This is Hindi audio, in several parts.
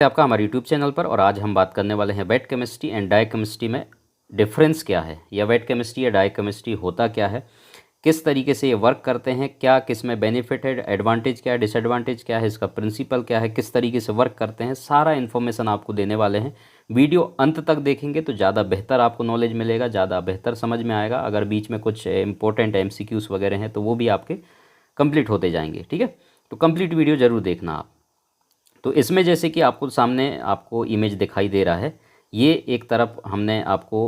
आपका हमारे यूट्यूब चैनल पर। और आज हम बात करने वाले हैं wet chemistry and dry chemistry में डिफरेंस क्या है, या वेट केमिस्ट्री या डाई केमिस्ट्री होता क्या है, किस तरीके से ये वर्क करते हैं, क्या किस में बेनिफिट है, एडवांटेज क्या है, डिसएडवांटेज क्या है, इसका प्रिंसिपल क्या है, किस तरीके से वर्क करते हैं, सारा इन्फॉर्मेशन आपको देने वाले हैं। वीडियो अंत तक देखेंगे तो ज़्यादा बेहतर आपको नॉलेज मिलेगा, ज़्यादा बेहतर समझ में आएगा। अगर बीच में कुछ इंपॉर्टेंट MCQs वगैरह हैं तो वो भी आपके कंप्लीट होते जाएंगे, ठीक है। तो कंप्लीट वीडियो ज़रूर देखना आप। तो इसमें जैसे कि आपको सामने आपको इमेज दिखाई दे रहा है, ये एक तरफ हमने आपको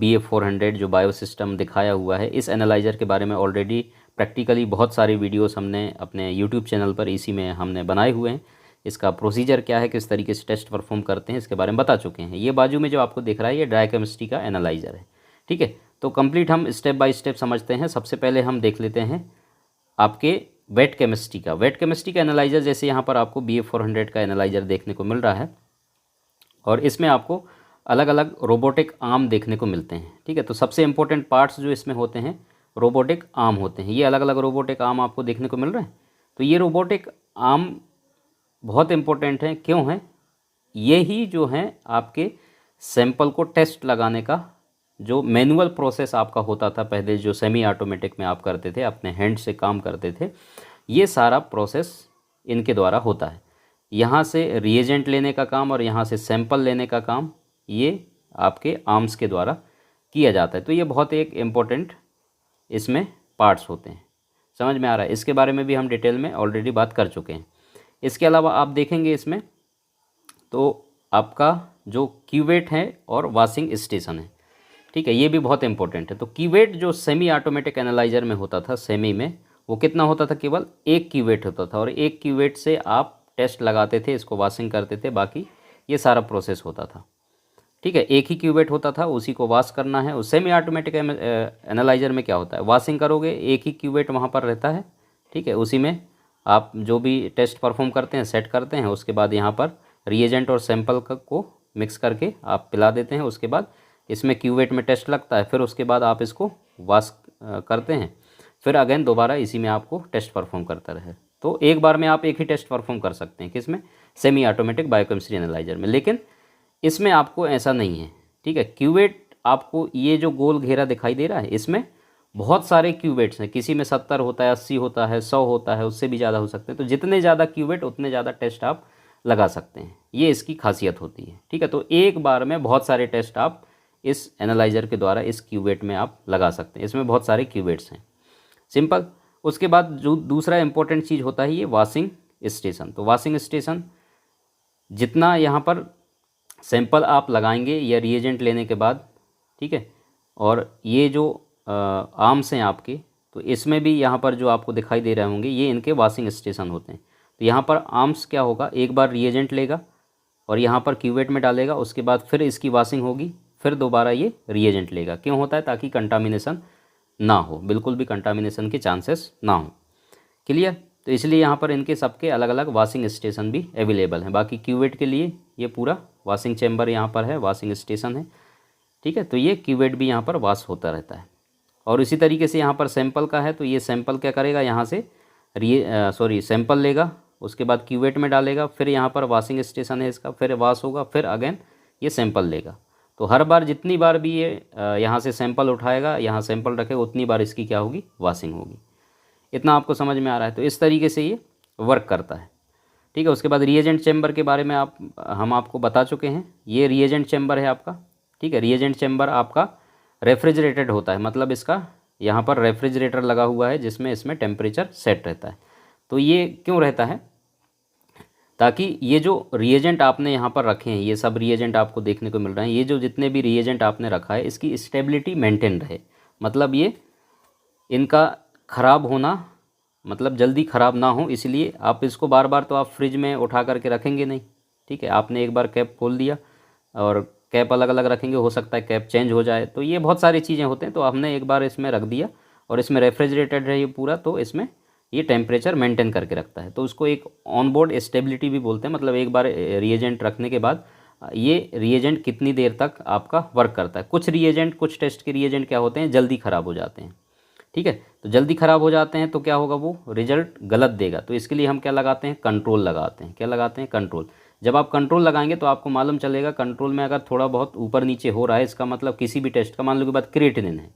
BA400 जो बायो सिस्टम दिखाया हुआ है, इस एनालाइज़र के बारे में ऑलरेडी प्रैक्टिकली बहुत सारे वीडियोस हमने अपने यूट्यूब चैनल पर इसी में हमने बनाए हुए हैं। इसका प्रोसीजर क्या है, किस तरीके से टेस्ट परफॉर्म करते हैं, इसके बारे में बता चुके हैं। ये बाजू में जो आपको दिख रहा है ये ड्राई केमिस्ट्री का एनालाइज़र है, ठीक है। तो कंप्लीट हम स्टेप बाय स्टेप समझते हैं। सबसे पहले हम देख लेते हैं आपके वेट केमिस्ट्री का एनालाइज़र। जैसे यहाँ पर आपको BA400 का एनालाइज़र देखने को मिल रहा है, और इसमें आपको अलग अलग रोबोटिक आर्म देखने को मिलते हैं, ठीक है। तो सबसे इंपॉर्टेंट पार्ट्स जो इसमें होते हैं रोबोटिक आर्म होते हैं। ये अलग अलग रोबोटिक आर्म आपको देखने को मिल रहे हैं। तो ये रोबोटिक आर्म बहुत इंपॉर्टेंट हैं। क्यों हैं? ये ही जो हैं आपके सैंपल को टेस्ट लगाने का जो मैनुअल प्रोसेस आपका होता था पहले, जो सेमी ऑटोमेटिक में आप करते थे, अपने हैंड से काम करते थे, ये सारा प्रोसेस इनके द्वारा होता है। यहाँ से रिएजेंट लेने का काम और यहाँ से सैंपल लेने का काम ये आपके आर्म्स के द्वारा किया जाता है। तो ये बहुत एक इम्पोर्टेंट इसमें पार्ट्स होते हैं। समझ में आ रहा है? इसके बारे में भी हम डिटेल में ऑलरेडी बात कर चुके हैं। इसके अलावा आप देखेंगे इसमें तो आपका जो क्यूवेट है और वॉशिंग स्टेशन है, ठीक है, ये भी बहुत इंपॉर्टेंट है। तो क्यूवेट जो सेमी ऑटोमेटिक एनालाइज़र में होता था, सेमी में, वो कितना होता था? केवल एक क्यूवेट होता था, और एक क्यूवेट से आप टेस्ट लगाते थे, इसको वॉशिंग करते थे, बाकी ये सारा प्रोसेस होता था, ठीक है। एक ही क्यूवेट होता था, उसी को वॉश करना है। उस सेमी ऑटोमेटिक एनालाइज़र में क्या होता है, वॉशिंग करोगे, एक ही क्यूवेट वहाँ पर रहता है, ठीक है। उसी में आप जो भी टेस्ट परफॉर्म करते हैं, सेट करते हैं, उसके बाद यहाँ पर रिएजेंट और सैंपल को मिक्स करके आप पिला देते हैं। उसके बाद इसमें क्यूवेट में टेस्ट लगता है, फिर उसके बाद आप इसको वॉश करते हैं, फिर अगेन दोबारा इसी में आपको टेस्ट परफॉर्म करता रहे। तो एक बार में आप एक ही टेस्ट परफॉर्म कर सकते हैं, किसमें? सेमी ऑटोमेटिक बायोकेमिस्ट्री एनालाइज़र में। लेकिन इसमें आपको ऐसा नहीं है, ठीक है। क्यूवेट आपको ये जो गोल घेरा दिखाई दे रहा है, इसमें बहुत सारे क्यूवेट्स हैं। किसी में 70 होता है, 80 होता है, 100 होता है, उससे भी ज़्यादा हो सकते हैं। तो जितने ज़्यादा क्यूवेट उतने ज़्यादा टेस्ट आप लगा सकते हैं, ये इसकी खासियत होती है, ठीक है। तो एक बार में बहुत सारे टेस्ट आप इस एनालाइज़र के द्वारा इस क्यूवेट में आप लगा सकते हैं। इसमें बहुत सारे क्यूवेट्स हैं, सिंपल। उसके बाद जो दूसरा इंपॉर्टेंट चीज़ होता है ये वॉशिंग स्टेशन। तो वॉशिंग स्टेशन जितना यहाँ पर सैंपल आप लगाएंगे या रिएजेंट लेने के बाद, ठीक है, और ये जो आर्म्स हैं आपके, तो इसमें भी यहाँ पर जो आपको दिखाई दे रहे होंगे ये इनके वॉशिंग स्टेशन होते हैं। तो यहाँ पर आर्म्स क्या होगा, एक बार रिएजेंट लेगा और यहाँ पर क्यूवेट में डालेगा, उसके बाद फिर इसकी वॉशिंग होगी, फिर दोबारा ये रिएजेंट लेगा। क्यों होता है? ताकि कंटामिनेशन ना हो, बिल्कुल भी कंटामिनेशन के चांसेस ना हो। क्लियर? तो इसलिए यहाँ पर इनके सबके अलग अलग वॉशिंग स्टेशन भी अवेलेबल हैं। बाकी क्यूवेट के लिए ये पूरा वॉशिंग चैम्बर यहाँ पर है, वॉशिंग स्टेशन है, ठीक है। तो ये क्यूवेट भी यहाँ पर वॉश होता रहता है। और इसी तरीके से यहाँ पर सैंपल का है, तो ये सैंपल क्या करेगा, यहाँ से सैंपल लेगा, उसके बाद क्यूवेट में डालेगा, फिर यहाँ पर वॉशिंग स्टेशन है इसका, फिर वॉश होगा, फिर अगेन ये सैंपल लेगा। तो हर बार जितनी बार भी ये यहाँ से सैंपल उठाएगा, यहाँ सैंपल रखेगा, उतनी बार इसकी क्या होगी, वॉशिंग होगी। इतना आपको समझ में आ रहा है? तो इस तरीके से ये वर्क करता है, ठीक है। उसके बाद रिएजेंट चैम्बर के बारे में हम आपको बता चुके हैं। ये रिएजेंट चैम्बर है आपका, ठीक है। रिएजेंट चैम्बर आपका रेफ्रिजरेटेड होता है, मतलब इसका यहाँ पर रेफ्रिजरेटर लगा हुआ है जिसमें इसमें टेम्परेचर सेट रहता है। तो ये क्यों रहता है? ताकि ये जो रिएजेंट आपने यहाँ पर रखे हैं, ये सब रिएजेंट आपको देखने को मिल रहे हैं, ये जो जितने भी रिएजेंट आपने रखा है, इसकी स्टेबिलिटी मेंटेन रहे। मतलब ये इनका ख़राब होना, मतलब जल्दी ख़राब ना हो, इसलिए आप इसको बार बार तो आप फ्रिज में उठा करके रखेंगे नहीं, ठीक है। आपने एक बार कैप खोल दिया और कैप अलग अलग रखेंगे, हो सकता है कैप चेंज हो जाए, तो ये बहुत सारी चीज़ें होते हैं। तो हमने एक बार इसमें रख दिया और इसमें रेफ्रिजरेटेड है ये पूरा, तो इसमें ये टेम्परेचर मेंटेन करके रखता है। तो उसको एक ऑन बोर्ड स्टेबिलिटी भी बोलते हैं। मतलब एक बार रिएजेंट रखने के बाद ये रिएजेंट कितनी देर तक आपका वर्क करता है। कुछ रिएजेंट, कुछ टेस्ट के रिएजेंट क्या होते हैं, जल्दी ख़राब हो जाते हैं, ठीक है। तो जल्दी ख़राब हो जाते हैं तो क्या होगा, वो रिजल्ट गलत देगा। तो इसके लिए हम क्या लगाते हैं, कंट्रोल लगाते हैं। क्या लगाते हैं, कंट्रोल। जब आप कंट्रोल लगाएंगे तो आपको मालूम चलेगा कंट्रोल में अगर थोड़ा बहुत ऊपर नीचे हो रहा है, इसका मतलब किसी भी टेस्ट का, मान लो कि बात क्रिएटिनिन है,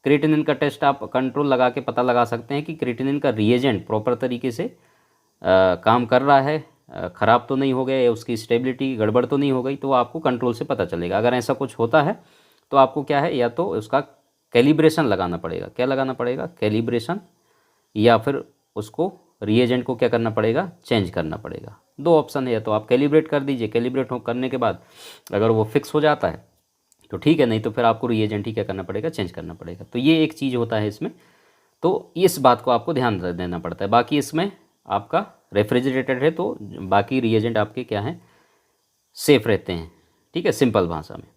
क्रिएटिनिन का टेस्ट आप कंट्रोल लगा के पता लगा सकते हैं कि क्रिएटिनिन का रिएजेंट प्रॉपर तरीके से काम कर रहा है, ख़राब तो नहीं हो गया या उसकी स्टेबिलिटी गड़बड़ तो नहीं हो गई, तो आपको कंट्रोल से पता चलेगा। अगर ऐसा कुछ होता है तो आपको क्या है, या तो उसका कैलिब्रेशन लगाना पड़ेगा, क्या लगाना पड़ेगा, कैलिब्रेशन, या फिर उसको रिएजेंट को क्या करना पड़ेगा, चेंज करना पड़ेगा। दो ऑप्शन है, या तो आप कैलिब्रेट कर दीजिए, कैलिब्रेट करने के बाद अगर वो फिक्स हो जाता है तो ठीक है, नहीं तो फिर आपको रिएजेंट ही क्या करना पड़ेगा, चेंज करना पड़ेगा। तो ये एक चीज़ होता है इसमें, तो इस बात को आपको ध्यान देना पड़ता है। बाकी इसमें आपका रेफ्रिजरेटेड है तो बाकी रिएजेंट आपके क्या हैं, सेफ रहते हैं। ठीक है, सिंपल भाषा में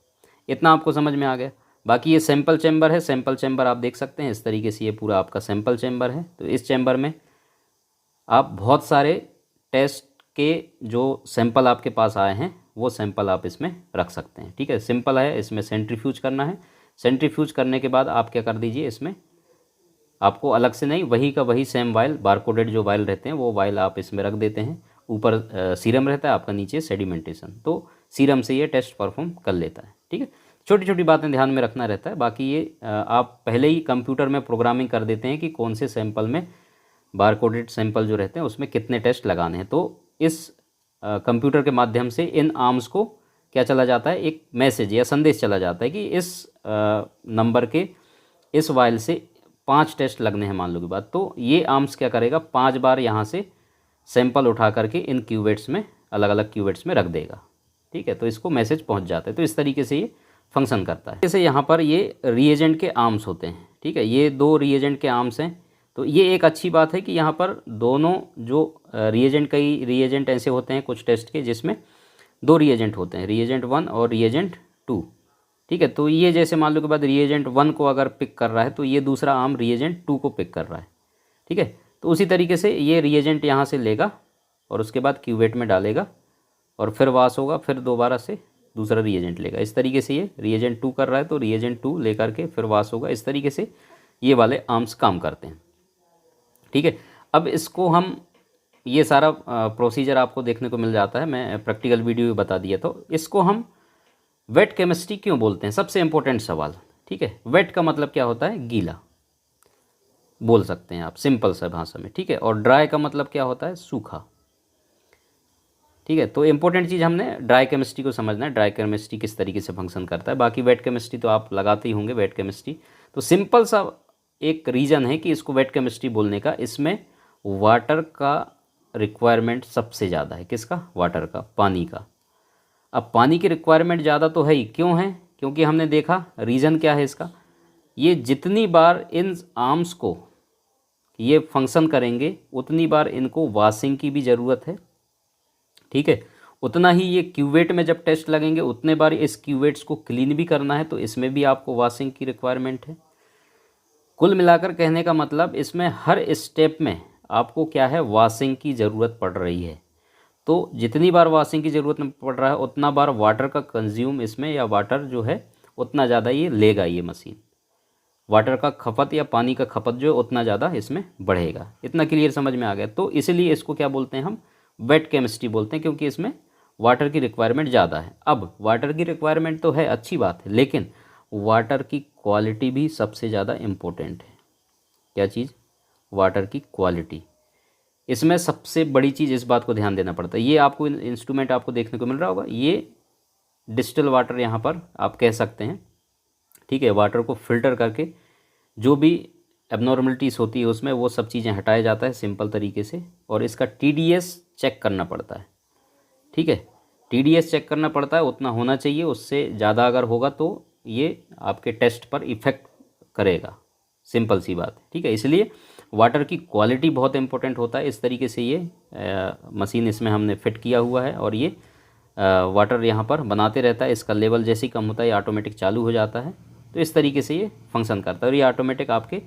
इतना आपको समझ में आ गया। बाकी ये सैंपल चैम्बर है, सैंपल चैम्बर आप देख सकते हैं इस तरीके से, ये पूरा आपका सैंपल चैम्बर है। तो इस चैम्बर में आप बहुत सारे टेस्ट के जो सैंपल आपके पास आए हैं वो सैंपल आप इसमें रख सकते हैं। ठीक है, सिंपल है, इसमें सेंट्रीफ्यूज करना है। सेंट्रीफ्यूज करने के बाद आप क्या कर दीजिए, इसमें आपको अलग से नहीं, वही का वही सेम वाइल, बारकोडेड जो वाइल रहते हैं वो वाइल आप इसमें रख देते हैं। ऊपर सीरम रहता है आपका, नीचे सेडिमेंटेशन, तो सीरम से ये टेस्ट परफॉर्म कर लेता है। ठीक है, छोटी छोटी बातें ध्यान में रखना रहता है। बाकी ये आप पहले ही कंप्यूटर में प्रोग्रामिंग कर देते हैं कि कौन से सैंपल में, बारकोडेड सैंपल जो रहते हैं उसमें कितने टेस्ट लगाने हैं। तो इस कंप्यूटर के माध्यम से इन आर्म्स को क्या चला जाता है, एक मैसेज या संदेश चला जाता है कि इस नंबर के इस वाइल से 5 टेस्ट लगने हैं, मान लो की बात। तो ये आर्म्स क्या करेगा, 5 बार यहाँ से सैंपल उठा करके इन क्यूवेट्स में, अलग अलग क्यूवेट्स में रख देगा। ठीक है, तो इसको मैसेज पहुँच जाता है। तो इस तरीके से ये फंक्शन करता है। जैसे यहाँ पर ये रिएजेंट के आर्म्स होते हैं। ठीक है, ये 2 रिएजेंट के आर्म्स हैं। तो ये एक अच्छी बात है कि यहाँ पर दोनों जो रिएजेंट, कई रिएजेंट ऐसे होते हैं कुछ टेस्ट के जिसमें 2 रिएजेंट होते हैं, रिएजेंट 1 और रिएजेंट 2। ठीक है, तो ये जैसे मान लो के बाद रिएजेंट 1 को अगर पिक कर रहा है तो ये दूसरा आर्म रिएजेंट 2 को पिक कर रहा है। ठीक है, तो उसी तरीके से ये रिएजेंट यहाँ से लेगा और उसके बाद क्यूवेट में डालेगा और फिर वास होगा, फिर दोबारा से दूसरा रिएजेंट लेगा। इस तरीके से ये रिएजेंट 2 कर रहा है तो रिएजेंट 2 लेकर के फिर वास होगा। इस तरीके से ये वाले आर्म्स काम करते हैं। ठीक है, अब इसको हम, ये सारा प्रोसीजर आपको देखने को मिल जाता है, मैं प्रैक्टिकल वीडियो भी बता दिया। तो इसको हम वेट केमिस्ट्री क्यों बोलते हैं, सबसे इम्पोर्टेंट सवाल। ठीक है, वेट का मतलब क्या होता है, गीला बोल सकते हैं आप सिंपल सा भाषा में। ठीक है, और ड्राई का मतलब क्या होता है, सूखा। ठीक है, तो इम्पोर्टेंट चीज़ हमने ड्राई केमिस्ट्री को समझना है, ड्राई केमिस्ट्री किस तरीके से फंक्शन करता है। बाकी वेट केमिस्ट्री तो आप लगाते ही होंगे, वेट केमिस्ट्री तो सिंपल सा एक रीज़न है कि इसको वेट केमिस्ट्री बोलने का, इसमें वाटर का रिक्वायरमेंट सबसे ज़्यादा है। किसका, वाटर का, पानी का। अब पानी की रिक्वायरमेंट ज़्यादा तो है ही, क्यों है, क्योंकि हमने देखा रीज़न क्या है इसका, ये जितनी बार इन आर्म्स को ये फंक्शन करेंगे उतनी बार इनको वॉशिंग की भी ज़रूरत है। ठीक है, उतना ही ये क्यूवेट में जब टेस्ट लगेंगे उतने बार इस क्यूवेट्स को क्लीन भी करना है, तो इसमें भी आपको वॉशिंग की रिक्वायरमेंट है। कुल मिलाकर कहने का मतलब इसमें हर स्टेप में आपको क्या है, वॉशिंग की ज़रूरत पड़ रही है। तो जितनी बार वॉशिंग की ज़रूरत पड़ रहा है उतना बार वाटर का कंज्यूम इसमें, या वाटर जो है उतना ज़्यादा ये लेगा, ये मशीन वाटर का खपत या पानी का खपत जो है उतना ज़्यादा इसमें बढ़ेगा। इतना क्लियर समझ में आ गया। तो इसलिए इसको क्या बोलते हैं, हम वेट केमिस्ट्री बोलते हैं, क्योंकि इसमें वाटर की रिक्वायरमेंट ज़्यादा है। अब वाटर की रिक्वायरमेंट तो है, अच्छी बात है, लेकिन वाटर की क्वालिटी भी सबसे ज़्यादा इम्पोर्टेंट है। क्या चीज़, वाटर की क्वालिटी। इसमें सबसे बड़ी चीज़, इस बात को ध्यान देना पड़ता है। ये आपको इंस्ट्रूमेंट आपको देखने को मिल रहा होगा, ये डिस्टिल वाटर यहाँ पर आप कह सकते हैं। ठीक है, वाटर को फिल्टर करके जो भी एबनॉर्मलिटीज़ होती है उसमें वो सब चीज़ें हटाया जाता है सिंपल तरीके से, और इसका TDS चेक करना पड़ता है। ठीक है, TDS चेक करना पड़ता है, उतना होना चाहिए, उससे ज़्यादा अगर होगा तो ये आपके टेस्ट पर इफ़ेक्ट करेगा, सिंपल सी बात है। ठीक है, इसलिए वाटर की क्वालिटी बहुत इंपॉर्टेंट होता है। इस तरीके से ये मशीन इसमें हमने फिट किया हुआ है, और ये वाटर यहाँ पर बनाते रहता है। इसका लेवल जैसे ही कम होता है ये ऑटोमेटिक चालू हो जाता है। तो इस तरीके से ये फंक्शन करता है, और ये ऑटोमेटिक आपके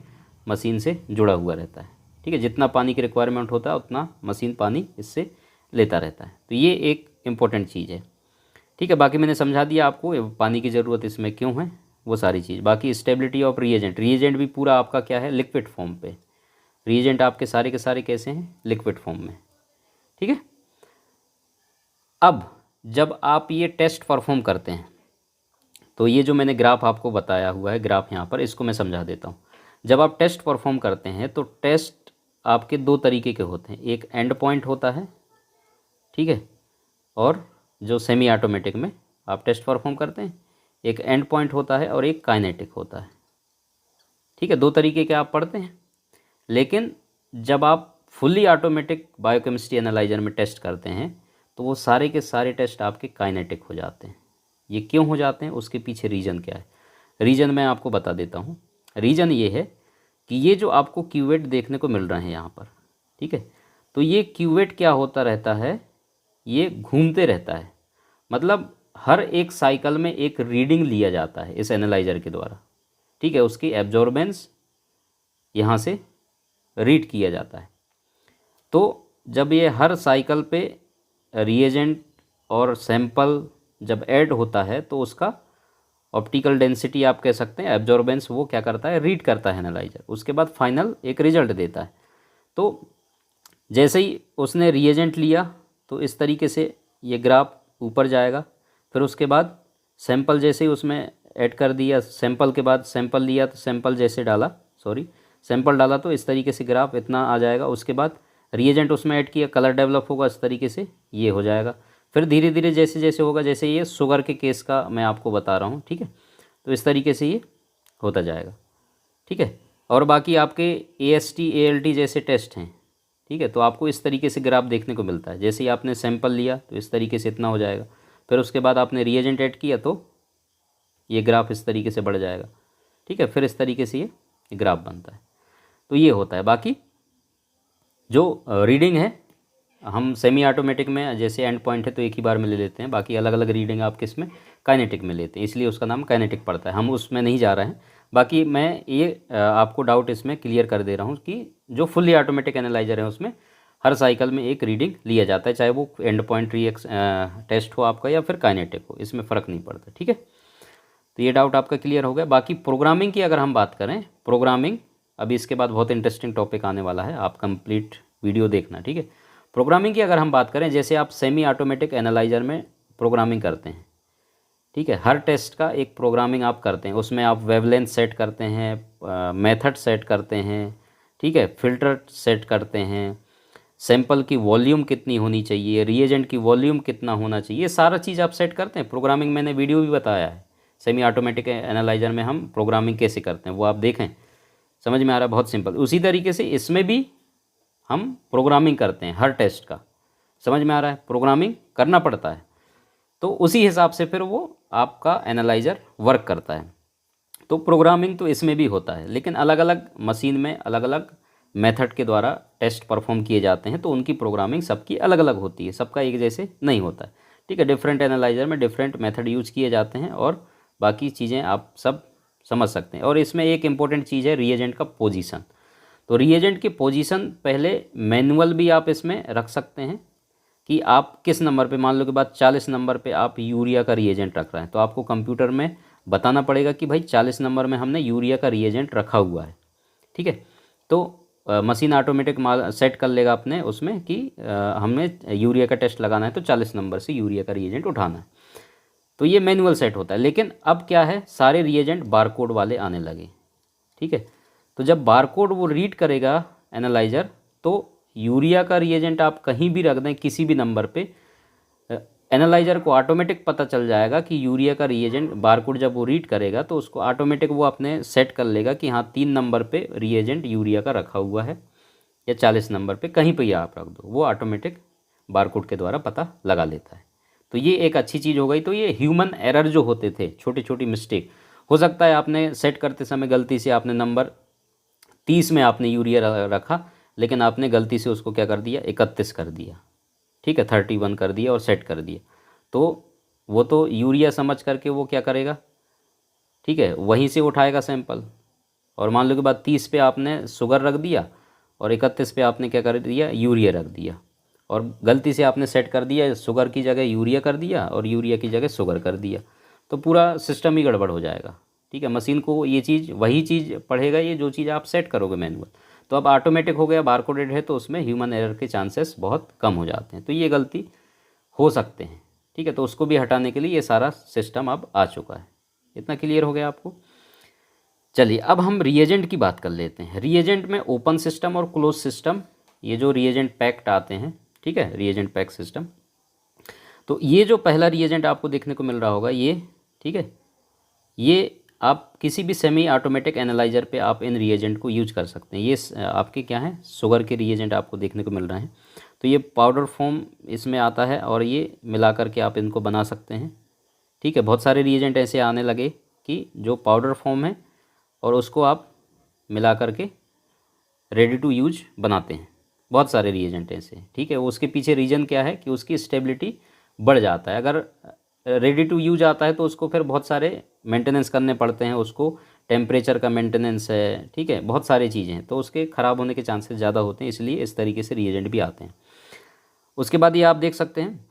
मशीन से जुड़ा हुआ रहता है। ठीक है, जितना पानी की रिक्वायरमेंट होता है उतना मशीन पानी इससे लेता रहता है। तो ये एक इम्पोर्टेंट चीज़ है। ठीक है, बाकी मैंने समझा दिया आपको पानी की ज़रूरत इसमें क्यों है, वो सारी चीज़। बाकी स्टेबिलिटी ऑफ रिएजेंट, रिएजेंट भी पूरा आपका क्या है, लिक्विड फॉर्म पे। रिएजेंट आपके सारे के सारे कैसे हैं, लिक्विड फॉर्म में। ठीक है, अब जब आप ये टेस्ट परफॉर्म करते हैं तो ये जो मैंने ग्राफ आपको बताया हुआ है, ग्राफ यहाँ पर, इसको मैं समझा देता हूँ। जब आप टेस्ट परफॉर्म करते हैं तो टेस्ट आपके दो तरीके के होते हैं, एक एंड पॉइंट होता है, ठीक है, और जो सेमी ऑटोमेटिक में आप टेस्ट परफॉर्म करते हैं एक एंड पॉइंट होता है और एक काइनेटिक होता है, ठीक है, दो तरीके के आप पढ़ते हैं। लेकिन जब आप फुल्ली ऑटोमेटिक बायोकेमिस्ट्री एनालाइजर में टेस्ट करते हैं तो वो सारे के सारे टेस्ट आपके काइनेटिक हो जाते हैं। ये क्यों हो जाते हैं, उसके पीछे रीज़न क्या है, रीज़न मैं आपको बता देता हूँ। रीज़न ये है कि ये जो आपको क्यूवेट देखने को मिल रहे हैं यहाँ पर, ठीक है, तो ये क्यूवेट क्या होता रहता है, ये घूमते रहता है, मतलब हर एक साइकिल में एक रीडिंग लिया जाता है इस एनालाइजर के द्वारा, ठीक है, उसकी एब्जॉर्बेंस यहाँ से रीड किया जाता है। तो जब ये हर साइकिल पे रिएजेंट और सैंपल जब ऐड होता है तो उसका ऑप्टिकल डेंसिटी आप कह सकते हैं, एब्जॉर्बेंस, वो क्या करता है, रीड करता है एनालाइजर, उसके बाद फाइनल एक रिजल्ट देता है। तो जैसे ही उसने रिएजेंट लिया तो इस तरीके से ये ग्राफ ऊपर जाएगा, फिर उसके बाद सैंपल जैसे ही उसमें ऐड कर दिया, सैंपल के बाद सैंपल लिया तो सैंपल जैसे डाला, सैंपल डाला तो इस तरीके से ग्राफ इतना आ जाएगा। उसके बाद रिएजेंट उसमें ऐड किया, कलर डेवलप होगा, इस तरीके से ये हो जाएगा। फिर धीरे धीरे जैसे जैसे होगा, जैसे ये शुगर के केस का मैं आपको बता रहा हूँ, ठीक है, तो इस तरीके से ये होता जाएगा, ठीक है। और बाकी आपके AST ALT जैसे टेस्ट हैं, ठीक है, तो आपको इस तरीके से ग्राफ देखने को मिलता है। जैसे ही आपने सैंपल लिया तो इस तरीके से इतना हो जाएगा, फिर उसके बाद आपने रिएजेंट ऐड किया तो ये ग्राफ इस तरीके से बढ़ जाएगा, ठीक है, फिर इस तरीके से ये ग्राफ बनता है। तो ये होता है। बाकी जो रीडिंग है हम सेमी ऑटोमेटिक में जैसे एंड पॉइंट है तो एक ही बार में ले लेते हैं, बाकी अलग अलग रीडिंग आप किस में, काइनेटिक में लेते हैं, इसलिए उसका नाम काइनेटिक पड़ता है, हम उसमें नहीं जा रहे हैं। बाकी मैं ये आपको डाउट इसमें क्लियर कर दे रहा हूँ कि जो फुल्ली ऑटोमेटिक एनालाइजर है उसमें हर साइकिल में एक रीडिंग लिया जाता है, चाहे वो एंड पॉइंट टेस्ट हो आपका या फिर काइनेटिक हो, इसमें फ़र्क नहीं पड़ता, ठीक है। तो ये डाउट आपका क्लियर हो गया। बाकी प्रोग्रामिंग की अगर हम बात करें, प्रोग्रामिंग अभी इसके बाद बहुत इंटरेस्टिंग टॉपिक आने वाला है, आप कंप्लीट वीडियो देखना, ठीक है। प्रोग्रामिंग की अगर हम बात करें, जैसे आप सेमी ऑटोमेटिक एनालाइजर में प्रोग्रामिंग करते हैं, ठीक है, हर टेस्ट का एक प्रोग्रामिंग आप करते हैं, उसमें आप वेवलेंथ सेट करते हैं, मेथड सेट करते हैं, ठीक है, फिल्टर सेट करते हैं, सैंपल की वॉल्यूम कितनी होनी चाहिए, रिएजेंट की वॉल्यूम कितना होना चाहिए, ये सारा चीज़ आप सेट करते हैं। प्रोग्रामिंग मैंने वीडियो भी बताया है, सेमी ऑटोमेटिक एनालाइजर में हम प्रोग्रामिंग कैसे करते हैं, वो आप देखें, समझ में आ रहा है, बहुत सिंपल। उसी तरीके से इसमें भी हम प्रोग्रामिंग करते हैं हर टेस्ट का, समझ में आ रहा है, प्रोग्रामिंग करना पड़ता है, तो उसी हिसाब से फिर वो आपका एनालाइजर वर्क करता है। तो प्रोग्रामिंग तो इसमें भी होता है, लेकिन अलग अलग मशीन में अलग अलग मेथड के द्वारा टेस्ट परफॉर्म किए जाते हैं, तो उनकी प्रोग्रामिंग सबकी अलग अलग होती है, सबका एक जैसे नहीं होता है, ठीक है। डिफरेंट एनालाइजर में डिफरेंट मेथड यूज किए जाते हैं और बाकी चीज़ें आप सब समझ सकते हैं। और इसमें एक इम्पॉर्टेंट चीज़ है रिएजेंट का पोजीशन। तो रिएजेंट की पोजीशन पहले मैनुअल भी आप इसमें रख सकते हैं कि आप किस नंबर पे, मान लो कि बाद 40 नंबर पे आप यूरिया का रिएजेंट रख रहे हैं, तो आपको कंप्यूटर में बताना पड़ेगा कि भाई 40 नंबर में हमने यूरिया का रिएजेंट रखा हुआ है, ठीक है। तो मशीन ऑटोमेटिक सेट कर लेगा अपने उसमें कि हमने यूरिया का टेस्ट लगाना है तो 40 नंबर से यूरिया का रिएजेंट उठाना है, तो ये मैनुअल सेट होता है। लेकिन अब क्या है, सारे रिएजेंट बारकोड वाले आने लगे, ठीक है। तो जब बारकोड वो रीड करेगा एनालाइजर, तो यूरिया का रिएजेंट आप कहीं भी रख दें किसी भी नंबर पे, एनालाइजर को ऑटोमेटिक पता चल जाएगा कि यूरिया का रिएजेंट, बारकोड जब वो रीड करेगा तो उसको ऑटोमेटिक वो अपने सेट कर लेगा कि हाँ 3 नंबर पे रिएजेंट यूरिया का रखा हुआ है, या 40 नंबर पे कहीं पर ही आप रख दो, वो ऑटोमेटिक बारकोड के द्वारा पता लगा लेता है। तो ये एक अच्छी चीज़ हो गई। तो ये ह्यूमन एरर जो होते थे, छोटी छोटी मिस्टेक, हो सकता है आपने सेट करते समय गलती से आपने नंबर 30 में आपने यूरिया रखा, लेकिन आपने गलती से उसको क्या कर दिया, 31 कर दिया, ठीक है, 31 कर दिया और सेट कर दिया, तो वो तो यूरिया समझ करके वो क्या करेगा, ठीक है, वहीं से उठाएगा सैंपल। और मान लो कि बाद 30 पे आपने शुगर रख दिया और 31 पे आपने क्या कर दिया, यूरिया रख दिया, और गलती से आपने सेट कर दिया, शुगर की जगह यूरिया कर दिया और यूरिया की जगह शुगर कर दिया, तो पूरा सिस्टम ही गड़बड़ हो जाएगा, ठीक है। मशीन को ये चीज़, वही चीज़ पढ़ेगा ये जो चीज़ आप सेट करोगे मैनुअल। तो अब ऑटोमेटिक हो गया, बारकोडेड है, तो उसमें ह्यूमन एरर के चांसेस बहुत कम हो जाते हैं। तो ये गलती हो सकते हैं। ठीक है, तो उसको भी हटाने के लिए ये सारा सिस्टम अब आ चुका है। इतना क्लियर हो गया आपको? चलिए अब हम रिएजेंट की बात कर लेते हैं। रिएजेंट में ओपन सिस्टम और क्लोज सिस्टम, ये जो रिएजेंट पैक्ट आते हैं, ठीक है, रिएजेंट पैक सिस्टम। तो ये जो पहला रिएजेंट आपको देखने को मिल रहा होगा ये, ठीक है, ये आप किसी भी सेमी ऑटोमेटिक एनालाइजर पे आप इन रिएजेंट को यूज कर सकते हैं। ये आपके क्या हैं, शुगर के रिएजेंट आपको देखने को मिल रहे हैं। तो ये पाउडर फॉर्म इसमें आता है और ये मिला करके आप इनको बना सकते हैं। ठीक है, बहुत सारे रिएजेंट ऐसे आने लगे कि जो पाउडर फॉर्म है और उसको आप मिला करके रेडी टू यूज बनाते हैं। बहुत सारे रिएजेंट ऐसे हैं। ठीक है, वो उसके पीछे रीज़न क्या है कि उसकी स्टेबिलिटी बढ़ जाता है। अगर रेडी टू यूज आता है तो उसको फिर बहुत सारे मेंटेनेंस करने पड़ते हैं, उसको टेम्परेचर का मेंटेनेंस है, ठीक है, बहुत सारी चीज़ें हैं, तो उसके ख़राब होने के चांसेस ज़्यादा होते हैं, इसलिए इस तरीके से रिएजेंट भी आते हैं। उसके बाद ये आप देख सकते हैं,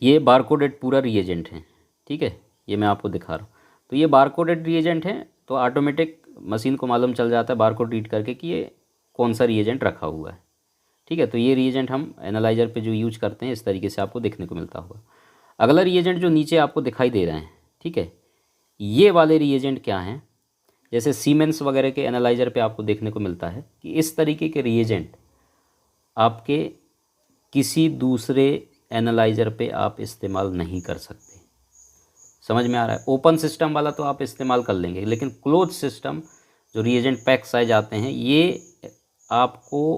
ये बारकोडेड पूरा रिएजेंट है। ठीक है, ये मैं आपको दिखा रहा हूँ। तो ये बारकोडेड रिएजेंट है, तो ऑटोमेटिक मशीन को मालूम चल जाता है बारकोड रीड करके कि ये कौन सा रिएजेंट रखा हुआ है। ठीक है, तो ये रिएजेंट हम एनालाइजर पे जो यूज करते हैं इस तरीके से आपको देखने को मिलता होगा। अगला रिएजेंट जो नीचे आपको दिखाई दे रहे हैं, ठीक है, ये वाले रिएजेंट क्या हैं, जैसे सीमेंस वगैरह के एनालाइजर पे आपको देखने को मिलता है कि इस तरीके के रिएजेंट आपके किसी दूसरे एनालाइजर पे आप इस्तेमाल नहीं कर सकते। समझ में आ रहा है? ओपन सिस्टम वाला तो आप इस्तेमाल कर लेंगे, लेकिन क्लोज सिस्टम जो रिएजेंट पैक साइज आते हैं ये आपको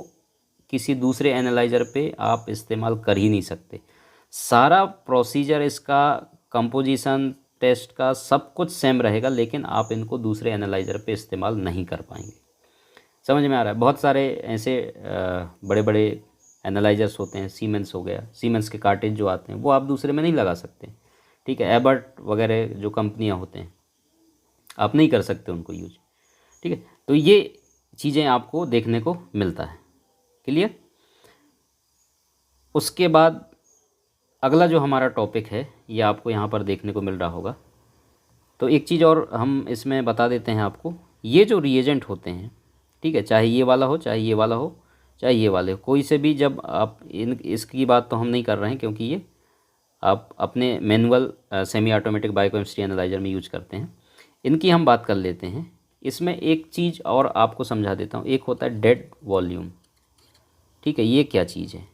किसी दूसरे एनालाइजर पे आप इस्तेमाल कर ही नहीं सकते। सारा प्रोसीजर इसका, कंपोजिशन टेस्ट का सब कुछ सेम रहेगा, लेकिन आप इनको दूसरे एनालाइजर पे इस्तेमाल नहीं कर पाएंगे। समझ में आ रहा है? बहुत सारे ऐसे बड़े बड़े एनालाइजर्स होते हैं, सीमेंस हो गया, सीमेंस के कार्टेज जो आते हैं वो आप दूसरे में नहीं लगा सकते। ठीक है, एबर्ट वगैरह जो कंपनियां होते हैं आप नहीं कर सकते उनको यूज। ठीक है, तो ये चीज़ें आपको देखने को मिलता है। क्लियर? उसके बाद अगला जो हमारा टॉपिक है ये आपको यहाँ पर देखने को मिल रहा होगा। तो एक चीज़ और हम इसमें बता देते हैं आपको, ये जो रिएजेंट होते हैं, ठीक है, चाहे ये वाला हो, चाहे ये वाला हो, चाहे ये वाले हो, कोई से भी, जब आप इसकी बात तो हम नहीं कर रहे हैं क्योंकि ये आप अपने manual semi automatic biochemistry analyser में यूज करते हैं। इनकी हम बात कर लेते हैं। इसमें एक चीज़ और आपको समझा देता हूँ, एक होता है डेड वॉल्यूम। ठीक है, ये क्या चीज़ है?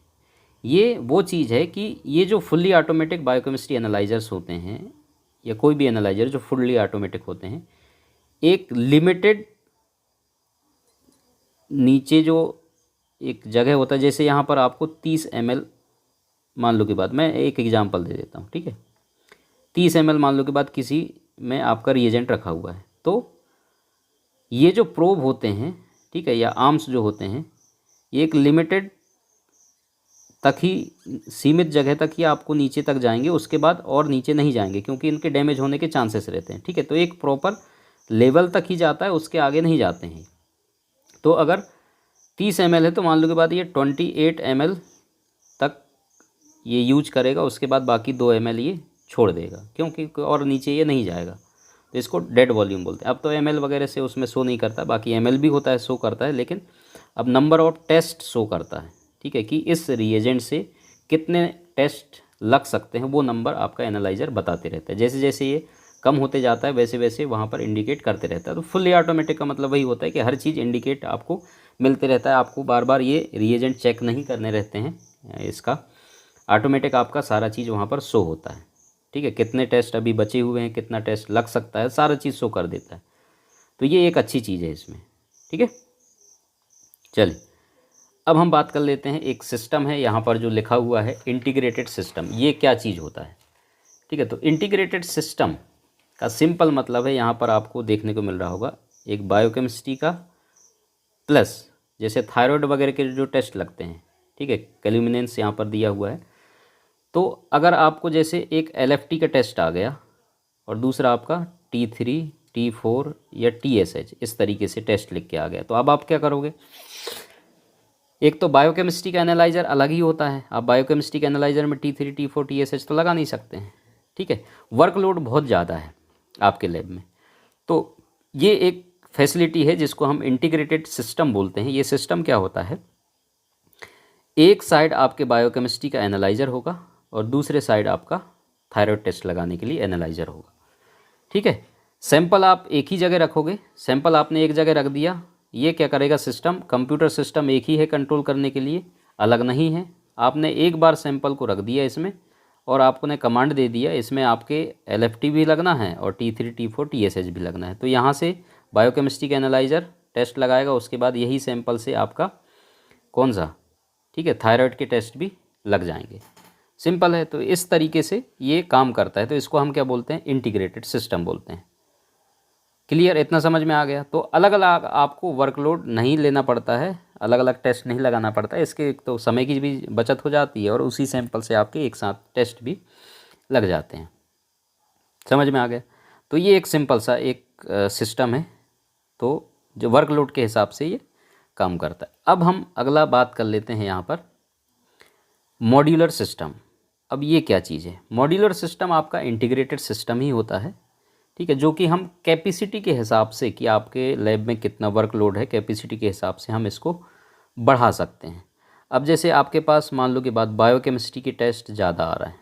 ये वो चीज़ है कि ये जो फुल्ली ऑटोमेटिक बायोकेमिस्ट्री एनालाइजर्स होते हैं या कोई भी एनालाइजर जो फुल्ली ऑटोमेटिक होते हैं, एक लिमिटेड नीचे जो एक जगह होता है, जैसे यहाँ पर आपको 30 ml मान लो के बाद, मैं एक एग्जांपल दे देता हूँ। ठीक है, 30 ml मान लो के बाद किसी में आपका रिएजेंट रखा हुआ है, तो ये जो प्रोब होते हैं, ठीक है, या आर्म्स जो होते हैं, ये एक लिमिटेड तक ही, सीमित जगह तक ही आपको नीचे तक जाएंगे, उसके बाद और नीचे नहीं जाएंगे क्योंकि इनके डैमेज होने के चांसेस रहते हैं। ठीक है, तो एक प्रॉपर लेवल तक ही जाता है, उसके आगे नहीं जाते हैं। तो अगर 30 ml है तो मान लो के बाद ये 28 ml तक ये यूज करेगा, उसके बाद बाकी 2 ml ये छोड़ देगा क्योंकि और नीचे ये नहीं जाएगा। तो इसको डेड वॉल्यूम बोलते हैं। अब तो ml वगैरह से उसमें शो नहीं करता, बाकी ml भी होता है, शो करता है, लेकिन अब नंबर ऑफ टेस्ट शो करता है। ठीक है, कि इस रिएजेंट से कितने टेस्ट लग सकते हैं वो नंबर आपका एनालाइजर बताते रहता है। जैसे जैसे ये कम होते जाता है वैसे वैसे वहाँ पर इंडिकेट करते रहता है। तो फुल्ली ऑटोमेटिक का मतलब वही होता है कि हर चीज़ इंडिकेट आपको मिलते रहता है, आपको बार बार ये रिएजेंट चेक नहीं करने रहते हैं। इसका ऑटोमेटिक आपका सारा चीज़ वहाँ पर शो होता है। ठीक है, कितने टेस्ट अभी बचे हुए हैं, कितना टेस्ट लग सकता है, सारा चीज़ शो कर देता है। तो ये एक अच्छी चीज़ है इसमें। ठीक है, चलिए अब हम बात कर लेते हैं। एक सिस्टम है यहाँ पर जो लिखा हुआ है इंटीग्रेटेड सिस्टम, ये क्या चीज़ होता है? ठीक है, तो इंटीग्रेटेड सिस्टम का सिंपल मतलब है, यहाँ पर आपको देखने को मिल रहा होगा एक बायोकेमिस्ट्री का प्लस, जैसे थायराइड वगैरह के जो टेस्ट लगते हैं, ठीक है, कैल्यूमिनेंस यहाँ पर दिया हुआ है। तो अगर आपको जैसे एक LFT का टेस्ट आ गया और दूसरा आपका T3, T4 या TSH, इस तरीके से टेस्ट लिख के आ गया, तो अब आप क्या करोगे? एक तो बायोकेमिस्ट्री का एनालाइजर अलग ही होता है, आप बायोकेमिस्ट्री के एनालाइजर में T3, T4, TSH तो लगा नहीं सकते हैं। ठीक है, वर्कलोड बहुत ज़्यादा है आपके लैब में। तो ये एक फैसिलिटी है जिसको हम इंटीग्रेटेड सिस्टम बोलते हैं। ये सिस्टम क्या होता है, एक साइड आपके बायोकेमिस्ट्री का एनालाइजर होगा, और दूसरे साइड आपका थायराइड टेस्ट लगाने के लिए एनालाइज़र होगा। ठीक है, सैंपल आप एक ही जगह रखोगे, सैंपल आपने एक जगह रख दिया, ये क्या करेगा सिस्टम, कंप्यूटर सिस्टम एक ही है कंट्रोल करने के लिए, अलग नहीं है। आपने एक बार सैंपल को रख दिया इसमें और आपने कमांड दे दिया, इसमें आपके LFT भी लगना है और T3 T4 TSH भी लगना है। तो यहाँ से बायोकेमिस्ट्री का एनालाइज़र टेस्ट लगाएगा, उसके बाद यही सैंपल से आपका कौन सा, ठीक है, थायराइड के टेस्ट भी लग जाएंगे। सिंपल है। तो इस तरीके से ये काम करता है। तो इसको हम क्या बोलते हैं, इंटीग्रेटेड सिस्टम बोलते हैं। क्लियर, इतना समझ में आ गया। तो अलग अलग आपको वर्कलोड नहीं लेना पड़ता है, अलग अलग टेस्ट नहीं लगाना पड़ता है, इसके एक तो समय की भी बचत हो जाती है और उसी सैंपल से आपके एक साथ टेस्ट भी लग जाते हैं। समझ में आ गया। तो ये एक सिंपल सा एक सिस्टम है, तो जो वर्कलोड के हिसाब से ये काम करता है। अब हम अगला बात कर लेते हैं यहाँ पर मॉड्यूलर सिस्टम। अब ये क्या चीज़ है, मॉड्यूलर सिस्टम आपका इंटीग्रेटेड सिस्टम ही होता है, ठीक है, जो कि हम कैपेसिटी के हिसाब से कि आपके लैब में कितना वर्कलोड है, कैपेसिटी के हिसाब से हम इसको बढ़ा सकते हैं। अब जैसे आपके पास मान लो कि बात बायोकेमिस्ट्री की टेस्ट ज़्यादा आ रहा है,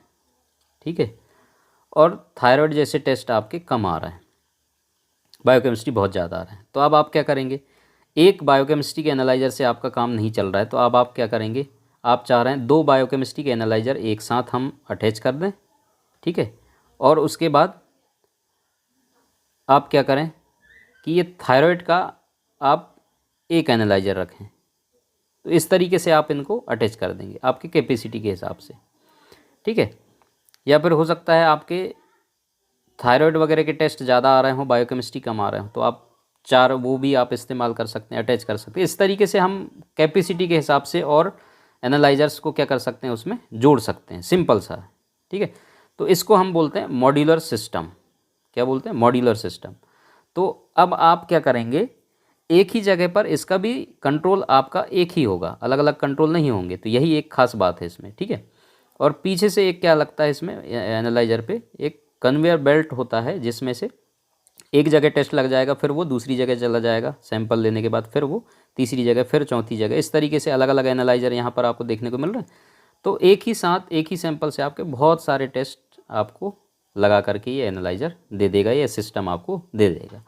ठीक है, और थायराइड जैसे टेस्ट आपके कम आ रहा है, बायोकेमिस्ट्री बहुत ज़्यादा आ रहा है, तो अब आप क्या करेंगे, एक बायोकेमिस्ट्री के एनालाइज़र से आपका काम नहीं चल रहा है, तो अब आप क्या करेंगे, आप चाह रहे हैं दो बायोकेमिस्ट्री के एनालाइज़र एक साथ हम अटैच कर दें, ठीक है, और उसके बाद आप क्या करें कि ये थायराइड का आप एक एनालाइज़र रखें। तो इस तरीके से आप इनको अटैच कर देंगे आपकी कैपेसिटी के हिसाब से, ठीक है। या फिर हो सकता है आपके थायराइड वगैरह के टेस्ट ज़्यादा आ रहे हों, बायोकेमिस्ट्री कम आ रहे हों, तो आप चार वो भी आप इस्तेमाल कर सकते हैं, अटैच कर सकते हैं। इस तरीके से हम कैपेसिटी के हिसाब से और एनालाइजर्स को क्या कर सकते हैं, उसमें जोड़ सकते हैं। सिंपल सा है, ठीक है। तो इसको हम बोलते हैं मॉड्यूलर सिस्टम। क्या बोलते हैं, मॉड्यूलर सिस्टम। तो अब आप क्या करेंगे, एक ही जगह पर इसका भी कंट्रोल आपका एक ही होगा, अलग अलग कंट्रोल नहीं होंगे। तो यही एक खास बात है इसमें, ठीक है। और पीछे से एक क्या लगता है इसमें एनालाइजर पे, एक कन्वेयर बेल्ट होता है, जिसमें से एक जगह टेस्ट लग जाएगा, फिर वो दूसरी जगह चला जाएगा सैंपल लेने के बाद, फिर वो तीसरी जगह, फिर चौथी जगह। इस तरीके से अलग अलग एनालाइजर यहाँ पर आपको देखने को मिल रहा है। तो एक ही साथ एक ही सैंपल से आपके बहुत सारे टेस्ट आपको लगा करके ये एनालाइजर दे देगा, ये सिस्टम आपको दे देगा।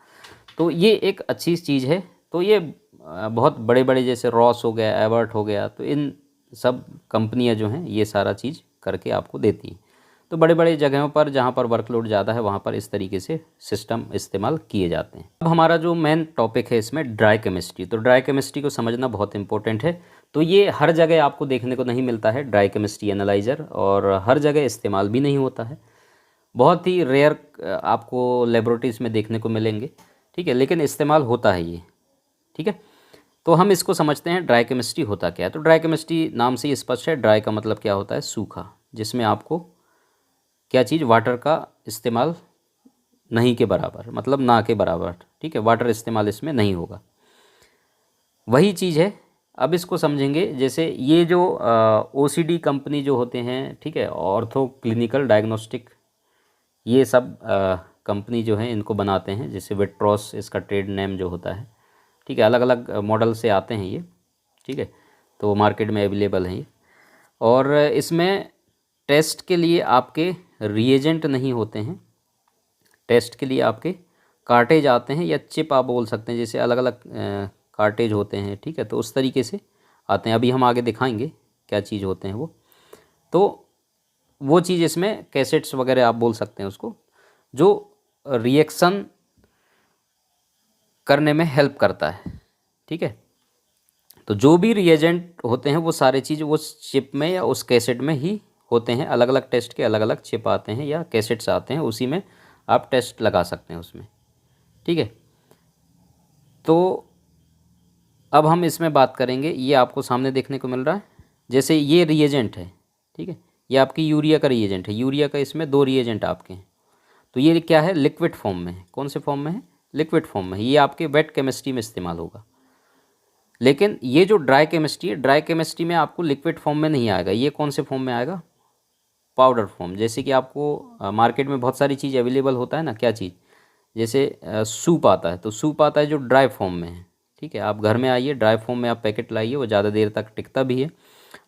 तो ये एक अच्छी चीज़ है। तो ये बहुत बड़े बड़े जैसे रॉस हो गया, एवर्ट हो गया, तो इन सब कंपनियां जो हैं ये सारा चीज़ करके आपको देती हैं। तो बड़े बड़े जगहों पर जहाँ पर वर्कलोड ज़्यादा है वहाँ पर इस तरीके से सिस्टम इस्तेमाल किए जाते हैं। अब हमारा जो मेन टॉपिक है इसमें ड्राई केमिस्ट्री। तो ड्राई केमिस्ट्री को समझना बहुत इंपॉर्टेंट है। तो ये हर जगह आपको देखने को नहीं मिलता है ड्राई केमिस्ट्री एनालाइज़र, और हर जगह इस्तेमाल भी नहीं होता है। बहुत ही रेयर आपको लेबोरेटरीज़ में देखने को मिलेंगे, ठीक है, लेकिन इस्तेमाल होता है ये, ठीक है। तो हम इसको समझते हैं ड्राई केमिस्ट्री होता क्या है। तो ड्राई केमिस्ट्री नाम से ही स्पष्ट है, ड्राई का मतलब क्या होता है, सूखा, जिसमें आपको क्या चीज़, वाटर का इस्तेमाल नहीं के बराबर, मतलब ना के बराबर, ठीक है, वाटर इस्तेमाल इसमें नहीं होगा, वही चीज़ है। अब इसको समझेंगे, जैसे ये जो OCD कंपनी जो होते हैं, ठीक है, ऑर्थो क्लिनिकल डायग्नोस्टिक, ये सब कंपनी जो है इनको बनाते हैं, जैसे विट्रॉस इसका ट्रेड नेम जो होता है, ठीक है, अलग अलग मॉडल से आते हैं ये, ठीक है, तो मार्केट में अवेलेबल हैं ये। और इसमें टेस्ट के लिए आपके रिएजेंट नहीं होते हैं, टेस्ट के लिए आपके कार्टेज आते हैं, या चिप आप बोल सकते हैं, जैसे अलग अलग कार्टेज होते हैं, ठीक है, तो उस तरीके से आते हैं। अभी हम आगे दिखाएंगे क्या चीज़ होते हैं वो। तो वो चीज़ इसमें कैसेट्स वगैरह आप बोल सकते हैं उसको, जो रिएक्शन करने में हेल्प करता है, ठीक है। तो जो भी रिएजेंट होते हैं वो सारे चीज़ उस चिप में या उस कैसेट में ही होते हैं। अलग अलग टेस्ट के अलग अलग चिप आते हैं या कैसेट्स आते हैं, उसी में आप टेस्ट लगा सकते हैं उसमें, ठीक है। तो अब हम इसमें बात करेंगे, ये आपको सामने देखने को मिल रहा है, जैसे ये रिएजेंट है, ठीक है, ये आपकी यूरिया का रिएजेंट है, यूरिया का इसमें दो रिएजेंट आपके हैं। तो ये क्या है, लिक्विड फॉर्म में है। कौन से फॉर्म में है, लिक्विड फॉर्म में। ये आपके वेट केमिस्ट्री में इस्तेमाल होगा, लेकिन ये जो ड्राई केमिस्ट्री है, ड्राई केमिस्ट्री में आपको लिक्विड फॉर्म में नहीं आएगा। ये कौन से फॉर्म में आएगा, पाउडर फॉर्म। जैसे कि आपको मार्केट में बहुत सारी चीज़ अवेलेबल होता है ना, क्या चीज़, जैसे सूप आता है, तो सूप आता है जो ड्राई फॉर्म में है, ठीक है। आप घर में आइए, ड्राई फॉर्म में आप पैकेट लाइए, वो ज़्यादा देर तक टिकता भी है।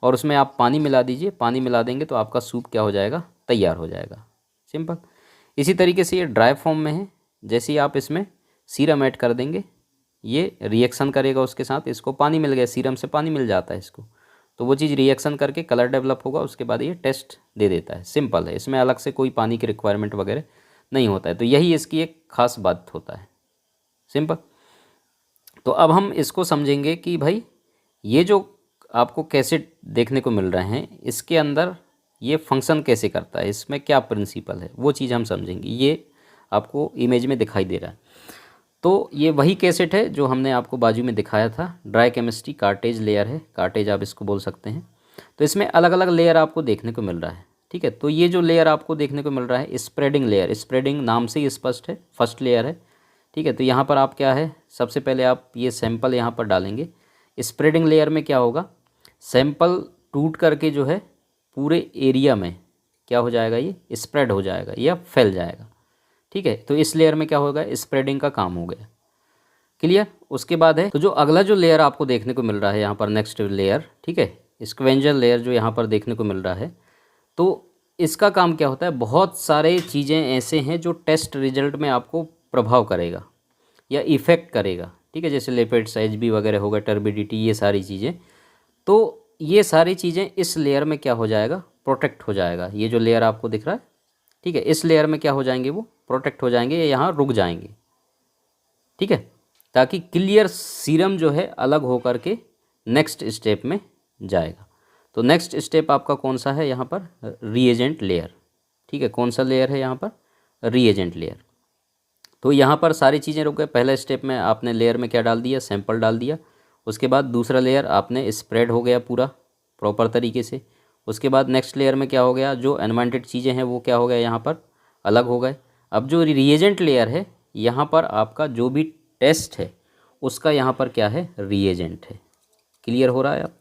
और उसमें आप पानी मिला दीजिए, पानी मिला देंगे तो आपका सूप क्या हो जाएगा, तैयार हो जाएगा। सिंपल। इसी तरीके से ये ड्राई फॉर्म में है, जैसे ही आप इसमें सीरम ऐड कर देंगे ये रिएक्शन करेगा उसके साथ, इसको पानी मिल गया, सीरम से पानी मिल जाता है इसको, तो वो चीज़ रिएक्शन करके कलर डेवलप होगा, उसके बाद ये टेस्ट दे देता है। सिंपल है, इसमें अलग से कोई पानी की रिक्वायरमेंट वगैरह नहीं होता है, तो यही इसकी एक खास बात होता है। सिंपल। तो अब हम इसको समझेंगे कि भाई ये जो आपको कैसे देखने को मिल रहे हैं, इसके अंदर ये फंक्शन कैसे करता है, इसमें क्या प्रिंसिपल है, वो चीज़ हम समझेंगे। ये आपको इमेज में दिखाई दे रहा है, तो ये वही कैसेट है जो हमने आपको बाजू में दिखाया था। ड्राई केमिस्ट्री कार्टेज लेयर है, कार्टेज आप इसको बोल सकते हैं। तो इसमें अलग अलग लेयर आपको देखने को मिल रहा है, ठीक है। तो ये जो लेयर आपको देखने को मिल रहा है स्प्रेडिंग लेयर, स्प्रेडिंग नाम से ही स्पष्ट है, फर्स्ट लेयर है, ठीक है। तो यहाँ पर आप क्या है, सबसे पहले आप ये सैंपल यहाँ पर डालेंगे। स्प्रेडिंग लेयर में क्या होगा, सैंपल टूट करके जो है पूरे एरिया में क्या हो जाएगा, ये स्प्रेड हो जाएगा या फैल जाएगा, ठीक है। तो इस लेयर में क्या होगा, स्प्रेडिंग का काम हो गया। क्लियर। उसके बाद है, तो जो अगला जो लेयर आपको देखने को मिल रहा है यहाँ पर, नेक्स्ट लेयर, ठीक है, स्क्वेंजर लेयर जो यहाँ पर देखने को मिल रहा है, तो इसका काम क्या होता है, बहुत सारे चीज़ें ऐसे हैं जो टेस्ट रिजल्ट में आपको प्रभाव करेगा या इफ़ेक्ट करेगा, ठीक है। जैसे लिपिड्स, एचबी वगैरह होगा, टर्बिडिटी, ये सारी चीज़ें, तो ये सारी चीज़ें इस लेयर में क्या हो जाएगा, प्रोटेक्ट हो जाएगा। ये जो लेयर आपको दिख रहा है, ठीक है, इस लेयर में क्या हो जाएंगे, वो प्रोटेक्ट हो जाएंगे या यहाँ रुक जाएंगे, ठीक है, ताकि क्लियर सीरम जो है अलग होकर के नेक्स्ट स्टेप में जाएगा। तो नेक्स्ट स्टेप आपका कौन सा है यहाँ पर, रीएजेंट लेयर, ठीक है। कौन सा लेयर है यहाँ पर, रीएजेंट लेयर। तो यहाँ पर सारी चीज़ें रुक गए। पहले स्टेप में आपने लेयर में क्या डाल दिया, सैंपल डाल दिया। उसके बाद दूसरा लेयर आपने स्प्रेड हो गया पूरा प्रॉपर तरीके से। उसके बाद नेक्स्ट लेयर में क्या हो गया, जो अनवांटेड चीज़ें हैं वो क्या हो गया, यहाँ पर अलग हो गए। अब जो रिएजेंट लेयर है, यहाँ पर आपका जो भी टेस्ट है उसका यहाँ पर क्या है, रिएजेंट है। क्लियर हो रहा है आप।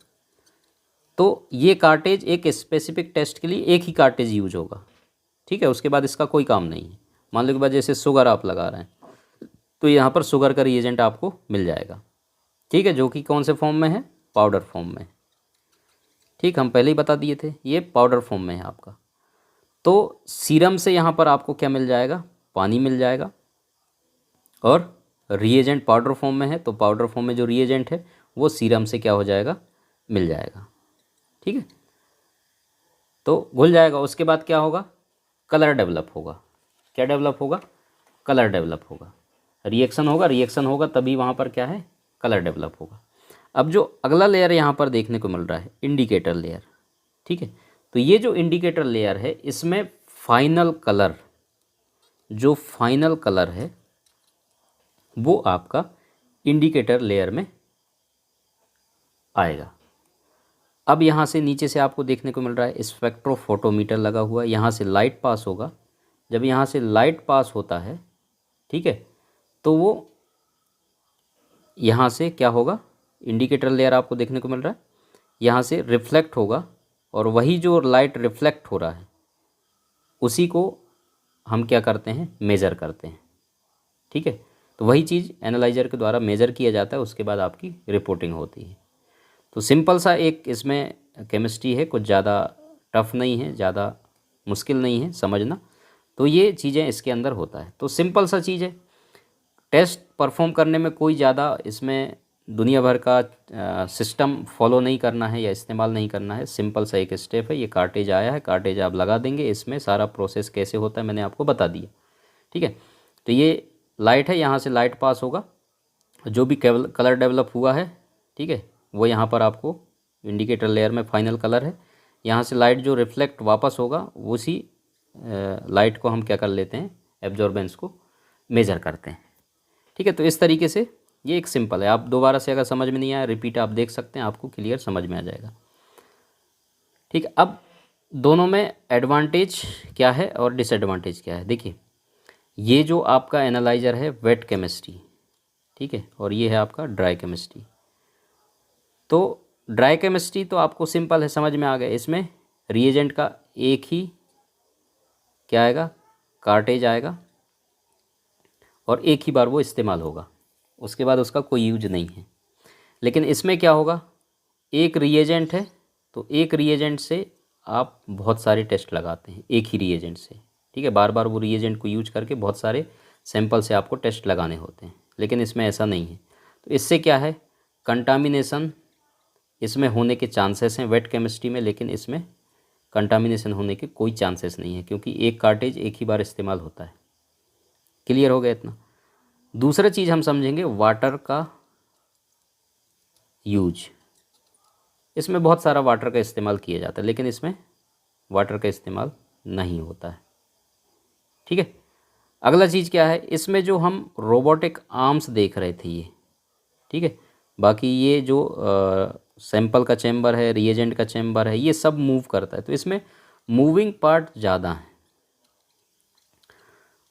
तो ये कार्टेज एक स्पेसिफिक टेस्ट के लिए एक ही कार्टेज यूज होगा, ठीक है। उसके बाद इसका कोई काम नहीं है। मान लो कि बाद जैसे शुगर आप लगा रहे हैं, तो यहाँ पर शुगर का रिएजेंट आपको मिल जाएगा, ठीक है, जो कि कौन से फॉर्म में है, पाउडर फॉर्म में, ठीक। हम पहले ही बता दिए थे ये पाउडर फॉर्म में है आपका। तो सीरम से यहाँ पर आपको क्या मिल जाएगा, पानी मिल जाएगा, और रिएजेंट पाउडर फॉर्म में है, तो पाउडर फॉर्म में जो रिएजेंट है वो सीरम से क्या हो जाएगा, मिल जाएगा, ठीक है। तो घुल जाएगा। उसके बाद क्या होगा, कलर डेवलप होगा। क्या डेवलप होगा, कलर डेवलप होगा। रिएक्शन होगा, रिएक्शन होगा तभी वहाँ पर क्या है, कलर डेवलप होगा। अब जो अगला लेयर यहाँ पर देखने को मिल रहा है, इंडिकेटर लेयर, ठीक है। तो ये जो इंडिकेटर लेयर है, इसमें फाइनल कलर, जो फाइनल कलर है वो आपका इंडिकेटर लेयर में आएगा। अब यहाँ से नीचे से आपको देखने को मिल रहा है स्पेक्ट्रोफोटोमीटर लगा हुआ है, यहाँ से लाइट पास होगा। जब यहाँ से लाइट पास होता है, ठीक है, तो वो यहाँ से क्या होगा, इंडिकेटर लेयर आपको देखने को मिल रहा है, यहाँ से रिफ्लेक्ट होगा, और वही जो लाइट रिफ्लेक्ट हो रहा है उसी को हम क्या करते हैं, मेज़र करते हैं, ठीक है। तो वही चीज़ एनालाइजर के द्वारा मेज़र किया जाता है, उसके बाद आपकी रिपोर्टिंग होती है। तो सिंपल सा एक इसमें केमिस्ट्री है, कुछ ज़्यादा टफ नहीं है, ज़्यादा मुश्किल नहीं है समझना। तो ये चीज़ें इसके अंदर होता है। तो सिंपल सा चीज़ है, टेस्ट परफॉर्म करने में कोई ज़्यादा इसमें दुनिया भर का सिस्टम फॉलो नहीं करना है या इस्तेमाल नहीं करना है। सिंपल सा एक स्टेप है, ये कार्टेज आया है, कार्टेज आप लगा देंगे, इसमें सारा प्रोसेस कैसे होता है मैंने आपको बता दिया, ठीक है। तो ये लाइट है, यहाँ से लाइट पास होगा, जो भी कलर डेवलप हुआ है, ठीक है, वो यहाँ पर आपको इंडिकेटर लेयर में फाइनल कलर है। यहाँ से लाइट जो रिफ्लेक्ट वापस होगा, उसी लाइट को हम क्या कर लेते हैं, एब्जॉर्बेंस को मेज़र करते हैं, ठीक है। तो इस तरीके से ये एक सिंपल है। आप दोबारा से अगर समझ में नहीं आया, रिपीट आप देख सकते हैं, आपको क्लियर समझ में आ जाएगा, ठीक है। अब दोनों में एडवांटेज क्या है और डिसएडवांटेज क्या है, देखिए। ये जो आपका एनालाइजर है वेट केमिस्ट्री, ठीक है, और ये है आपका ड्राई केमिस्ट्री। तो ड्राई केमिस्ट्री तो आपको सिंपल है, समझ में आ गया। इसमें रिएजेंट का एक ही क्या आएगा, कार्टेज आएगा, और एक ही बार वो इस्तेमाल होगा, उसके बाद उसका कोई यूज नहीं है। लेकिन इसमें क्या होगा, एक रिएजेंट है, तो एक रिएजेंट से आप बहुत सारे टेस्ट लगाते हैं, एक ही रिएजेंट से, ठीक है। बार बार वो रिएजेंट को यूज करके बहुत सारे सैंपल से आपको टेस्ट लगाने होते हैं, लेकिन इसमें ऐसा नहीं है। तो इससे क्या है, कंटामिनेशन इसमें होने के चांसेस हैं वेट केमिस्ट्री में, लेकिन इसमें कंटामिनेशन होने के कोई चांसेस नहीं है, क्योंकि एक कार्टेज एक ही बार इस्तेमाल होता है। क्लियर हो गया इतना। दूसरा चीज़ हम समझेंगे वाटर का यूज। इसमें बहुत सारा वाटर का इस्तेमाल किया जाता है, लेकिन इसमें वाटर का इस्तेमाल नहीं होता है, ठीक है। अगला चीज़ क्या है, इसमें जो हम रोबोटिक आर्म्स देख रहे थे ये, ठीक है, बाकी ये जो सैंपल का चैम्बर है, रिएजेंट का चैम्बर है, ये सब मूव करता है। तो इसमें मूविंग पार्ट ज़्यादा हैं,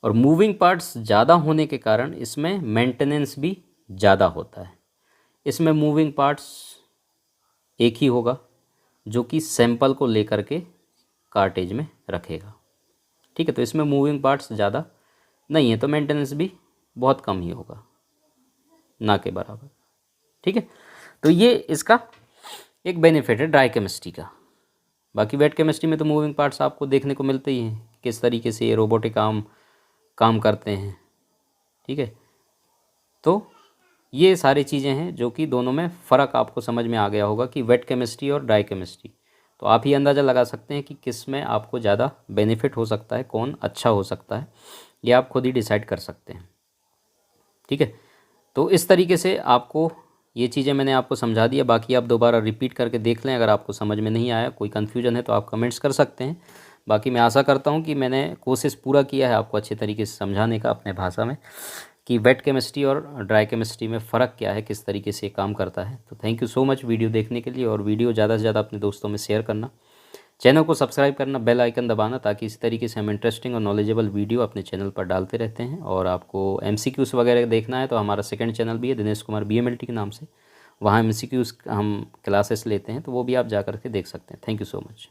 और मूविंग पार्ट्स ज़्यादा होने के कारण इसमें मेंटेनेंस भी ज़्यादा होता है। इसमें मूविंग पार्ट्स एक ही होगा जो कि सैंपल को लेकर के कार्टेज में रखेगा, ठीक है। तो इसमें मूविंग पार्ट्स ज़्यादा नहीं है, तो मेंटेनेंस भी बहुत कम ही होगा, ना के बराबर, ठीक है। तो ये इसका एक बेनिफिट है ड्राई केमिस्ट्री का। बाकी वेट केमिस्ट्री में तो मूविंग पार्ट्स आपको देखने को मिलते ही हैं, किस तरीके से ये रोबोटिक आर्म काम करते हैं, ठीक है। तो ये सारी चीज़ें हैं जो कि दोनों में फ़र्क आपको समझ में आ गया होगा कि वेट केमिस्ट्री और ड्राई केमिस्ट्री। तो आप ही अंदाज़ा लगा सकते हैं कि किस में आपको ज़्यादा बेनिफिट हो सकता है, कौन अच्छा हो सकता है, ये आप खुद ही डिसाइड कर सकते हैं, ठीक है। तो इस तरीके से आपको ये चीज़ें मैंने आपको समझा दिया। बाकी आप दोबारा रिपीट करके देख लें, अगर आपको समझ में नहीं आया, कोई कन्फ्यूजन है तो आप कमेंट्स कर सकते हैं। बाकी मैं आशा करता हूँ कि मैंने कोशिश पूरा किया है आपको अच्छे तरीके से समझाने का अपने भाषा में, कि वेट केमिस्ट्री और ड्राई केमिस्ट्री में फ़र्क क्या है, किस तरीके से काम करता है। तो thank you so much video देखने के लिए, और वीडियो ज़्यादा से ज़्यादा अपने दोस्तों में शेयर करना, चैनल को सब्सक्राइब करना, बेल आइकन दबाना, ताकि इसी तरीके से हम इंटरेस्टिंग और नॉलेजेबल वीडियो अपने चैनल पर डालते रहते हैं। और आपको MCQs वगैरह देखना है तो हमारा सेकंड चैनल भी है, दिनेश कुमार BMLT के नाम से, वहाँ MCQs हम क्लासेस लेते हैं, तो वो भी आप जा कर के देख सकते हैं। Thank you so much.